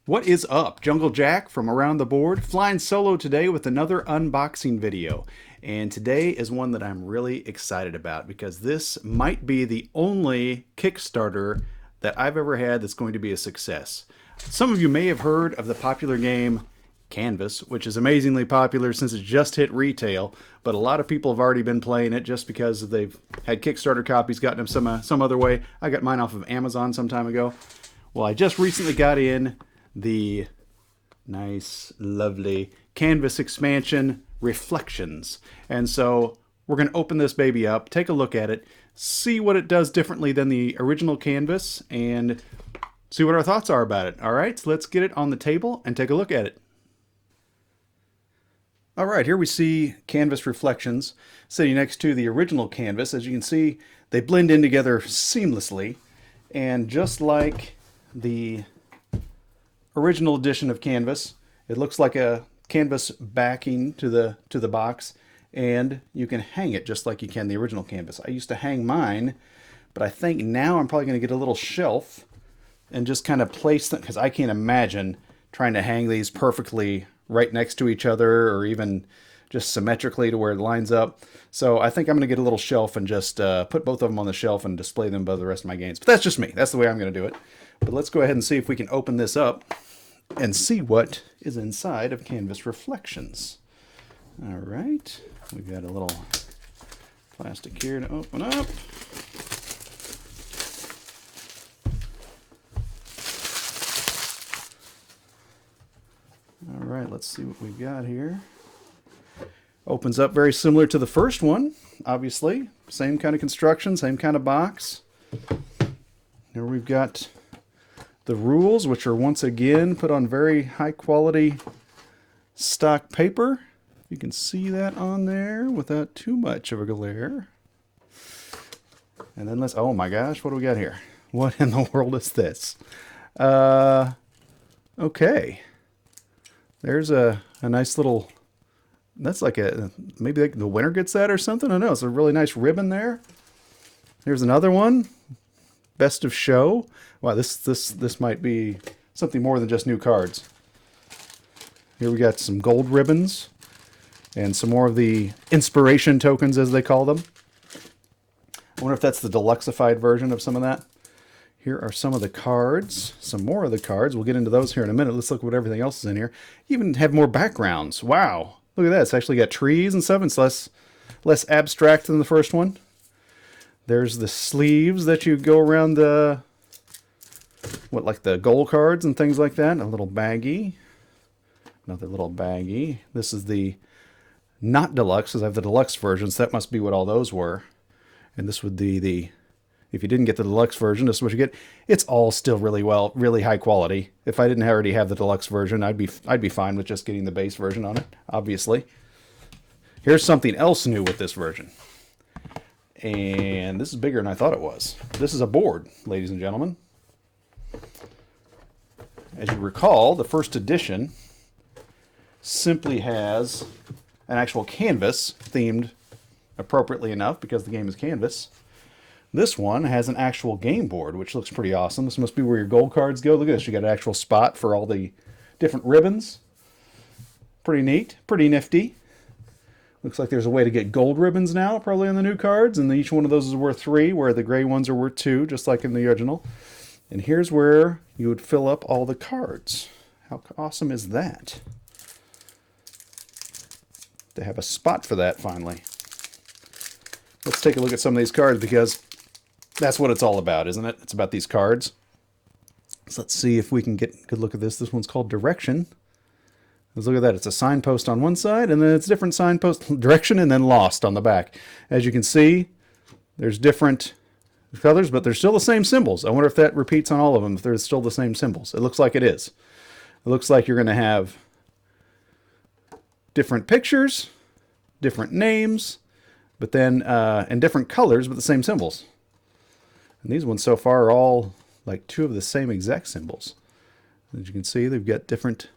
What is up? Jungle Jack from around the board, flying solo today with another unboxing video. And today is one that I'm really excited about because this might be the only Kickstarter that I've ever had that's going to be a success. Some of you may have heard of the popular game Canvas, which is amazingly popular since it just hit retail, but a lot of people have already been playing it just because they've had Kickstarter copies, gotten them some other way. I got mine off of Amazon some time ago. Well, I just recently got in the nice, lovely Canvas expansion Reflections. And so we're going to open this baby up, take a look at it, see what it does differently than the original Canvas, and see what our thoughts are about it. All right, so let's get it on the table and take a look at it. All right, here we see Canvas Reflections sitting next to the original Canvas. As you can see, they blend in together seamlessly. And just like the original edition of Canvas, it looks like a canvas backing to the box, and you can hang it just like you can the original Canvas. I used to hang mine, but I think now I'm probably going to get a little shelf and just kind of place them, because I can't imagine trying to hang these perfectly right next to each other or even just symmetrically to where it lines up. So I think I'm going to get a little shelf and just put both of them on the shelf and display them above the rest of my games. But that's just me. That's the way I'm going to do it. But let's go ahead and see if we can open this up and see what is inside of Canvas Reflections. All right. We've got a little plastic here to open up. All right, let's see what we've got here. Opens up very similar to the first one, obviously. Same kind of construction, same kind of box. Here we've got the rules, which are once again put on very high quality stock paper. You can see that on there without too much of a glare. And then let's, oh my gosh, what do we got here? What in the world is this? Okay. There's a nice little, that's like a, maybe the winner gets that or something. I don't know. It's a really nice ribbon there. Here's another one. Best of show. Wow, this might be something more than just new cards. Here we got some gold ribbons and some more of the inspiration tokens, as they call them. I wonder if that's the deluxeified version of some of that. Here are some of the cards, some more of the cards. We'll get into those here in a minute. Let's look at what everything else is in here. You even have more backgrounds. Wow, look at that. It's actually got trees and stuff. It's less abstract than the first one. There's the sleeves that you go around the, like the gold cards and things like that. A little baggie. Another little baggie. This is the not deluxe, because I have the deluxe versions. That must be what all those were. And this would be the, if you didn't get the deluxe version, this is what you get. It's all still really high quality. If I didn't already have the deluxe version, I'd be fine with just getting the base version on it, obviously. Here's something else new with this version. And this is bigger than I thought it was. This is a board, ladies and gentlemen. As you recall, the first edition simply has an actual canvas themed appropriately enough because the game is Canvas. This one has an actual game board, which looks pretty awesome. This must be where your gold cards go. Look at this. You got an actual spot for all the different ribbons. Pretty neat. Pretty nifty. Looks like there's a way to get gold ribbons now, probably on the new cards, and each one of those is worth 3, where the gray ones are worth 2, just like in the original. And here's where you would fill up all the cards. How awesome is that? To have a spot for that, finally. Let's take a look at some of these cards, because that's what it's all about, isn't it? It's about these cards. So let's see if we can get a good look at this. This one's called Direction. Let's look at that. It's a signpost on one side, and then it's different signpost, direction, and then lost on the back. As you can see, there's different colors, but they're still the same symbols. I wonder if that repeats on all of them, if they're still the same symbols. It looks like it is. It looks like you're going to have different pictures, different names, but then, and different colors, but the same symbols. And these ones so far are all like 2 of the same exact symbols. As you can see, they've got different,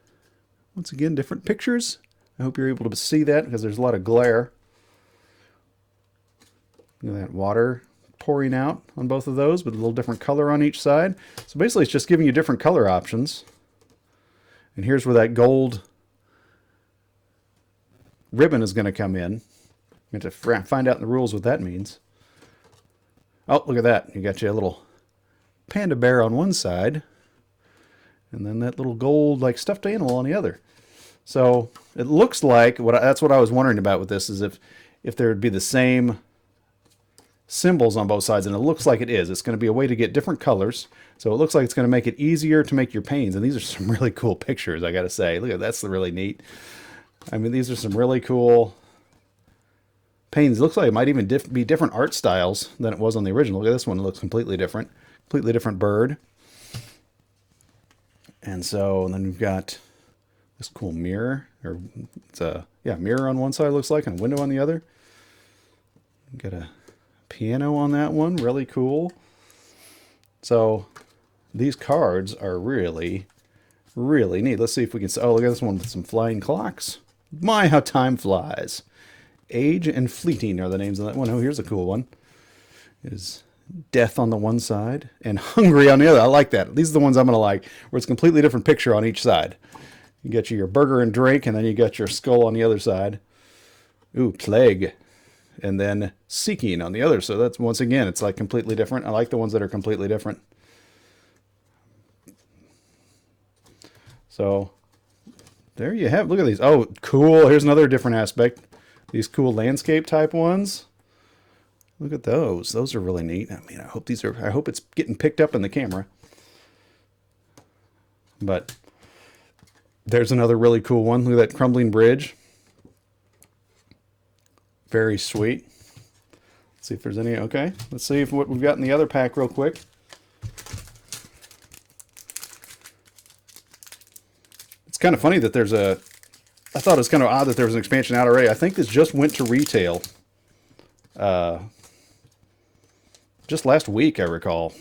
once again, different pictures. I hope you're able to see that because there's a lot of glare. Look at that water pouring out on both of those, but a little different color on each side. So basically it's just giving you different color options. And here's where that gold ribbon is going to come in. I'm going to find out in the rules what that means. Oh, look at that. You got you a little panda bear on one side, and then that little gold like stuffed animal on the other. So it looks like that's what I was wondering about with this, is if there would be the same symbols on both sides, and it looks like it is. It's going to be a way to get different colors, so it looks like it's going to make it easier to make your panes. And these are some really cool pictures, I gotta say. Look at that's really neat. I mean, these are some really cool panes. It looks like it might even be different art styles than it was on the original. Look at this one, it looks completely different bird. And then we've got this cool mirror, or it's a mirror on one side, looks like, and a window on the other. Got a piano on that one, really cool. So these cards are really, really neat. Let's see if we can. Oh, look at this one with some flying clocks. My, how time flies. Age and Fleeting are the names of that one. Oh, here's a cool one. It is Death on the one side and Hungry on the other. I like that. These are the ones I'm going to like, where it's a completely different picture on each side. You get your burger and drink, and then you got your skull on the other side. Ooh, Plague. And then Seeking on the other. So that's, once again, it's like completely different. I like the ones that are completely different. So there you have. Look at these. Oh, cool. Here's another different aspect. These cool landscape type ones. Look at those. Those are really neat. I mean, I hope it's getting picked up in the camera. But there's another really cool one. Look at that crumbling bridge. Very sweet. Let's see if there's any. Okay. Let's see what we've got in the other pack real quick. It's kind of funny that there's I thought it was kind of odd that there was an expansion out already. I think this just went to retail. Just last week, I recall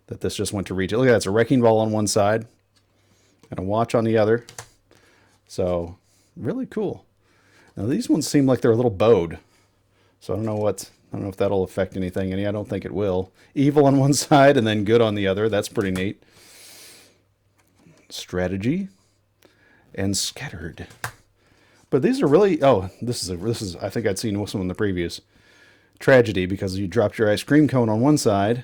that this just went to retail. Look at that. It's a wrecking ball on one side and a watch on the other. So, really cool. Now, these ones seem like they're a little bowed. So, I don't know if that'll affect anything. I don't think it will. Evil on one side and then good on the other. That's pretty neat. Strategy. And Scattered. But these are really, this is I think I'd seen this one in the previous. Tragedy, because you dropped your ice cream cone on one side,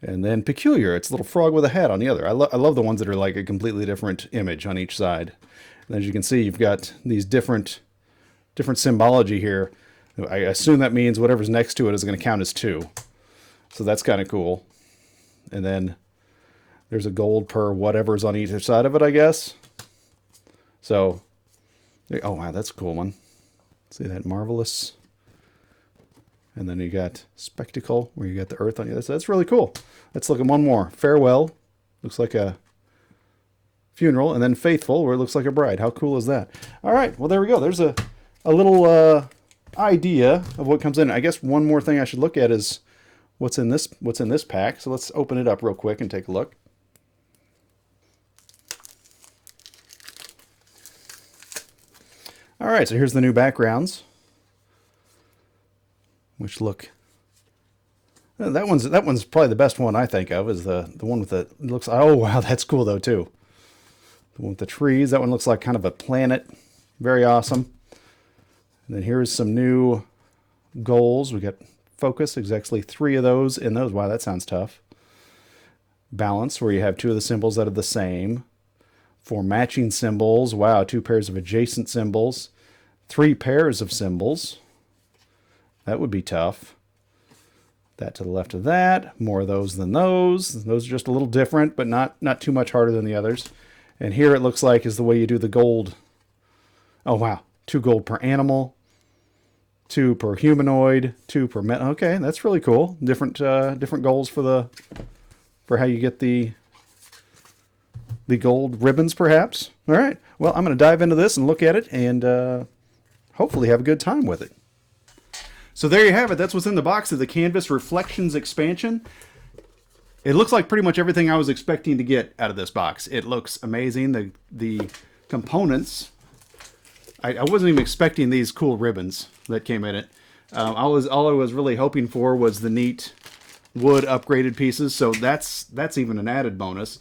and then Peculiar, it's a little frog with a hat on the other. I love the ones that are like a completely different image on each side. And as you can see, you've got these different symbology here. I assume that means whatever's next to it is going to count as 2. So that's kind of cool. And then there's a gold per whatever's on either side of it, I guess. So, oh wow, that's a cool one. See that? Marvelous. And then you got Spectacle, where you got the earth on the other side. That's really cool. Let's look at one more. Farewell. Looks like a funeral. And then Faithful, where it looks like a bride. How cool is that? All right. Well, there we go. There's a little idea of what comes in. I guess one more thing I should look at is what's in this pack. So let's open it up real quick and take a look. All right. So here's the new backgrounds, which look, that one's probably the best one I think of, is the one with the, looks, oh wow, that's cool though too. The one with the trees, that one looks like kind of a planet. Very awesome. And then here's some new goals. We got focus, exactly 3 of those in those. Wow, that sounds tough. Balance, where you have 2 of the symbols that are the same. 4 matching symbols. Wow, 2 pairs of adjacent symbols. 3 pairs of symbols. That would be tough. That to the left of that. More of those than those. Those are just a little different, but not too much harder than the others. And here it looks like is the way you do the gold. Oh, wow. 2 gold per animal. 2 per humanoid. 2 per metal. Okay, that's really cool. Different goals for how you get the gold ribbons, perhaps. All right. Well, I'm going to dive into this and look at it and hopefully have a good time with it. So there you have it. That's what's in the box of the Canvas Reflections expansion. It looks like pretty much everything I was expecting to get out of this box. It looks amazing. The components, I wasn't even expecting these cool ribbons that came in it. All I was really hoping for was the neat wood upgraded pieces. So that's even an added bonus.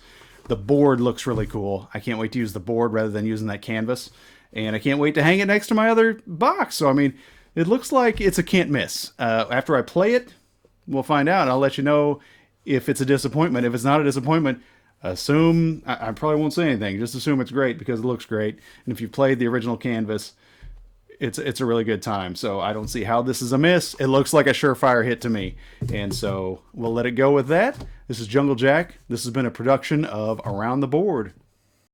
The board looks really cool. I can't wait to use the board rather than using that canvas. And I can't wait to hang it next to my other box. So, I mean, it looks like it's a can't miss. After I play it, we'll find out. I'll let you know if it's a disappointment. If it's not a disappointment, assume, I probably won't say anything. Just assume it's great because it looks great. And if you played the original canvas, it's a really good time. So I don't see how this is a miss. It looks like a surefire hit to me. And so we'll let it go with that. This is Jungle Jack. This has been a production of Around the Board.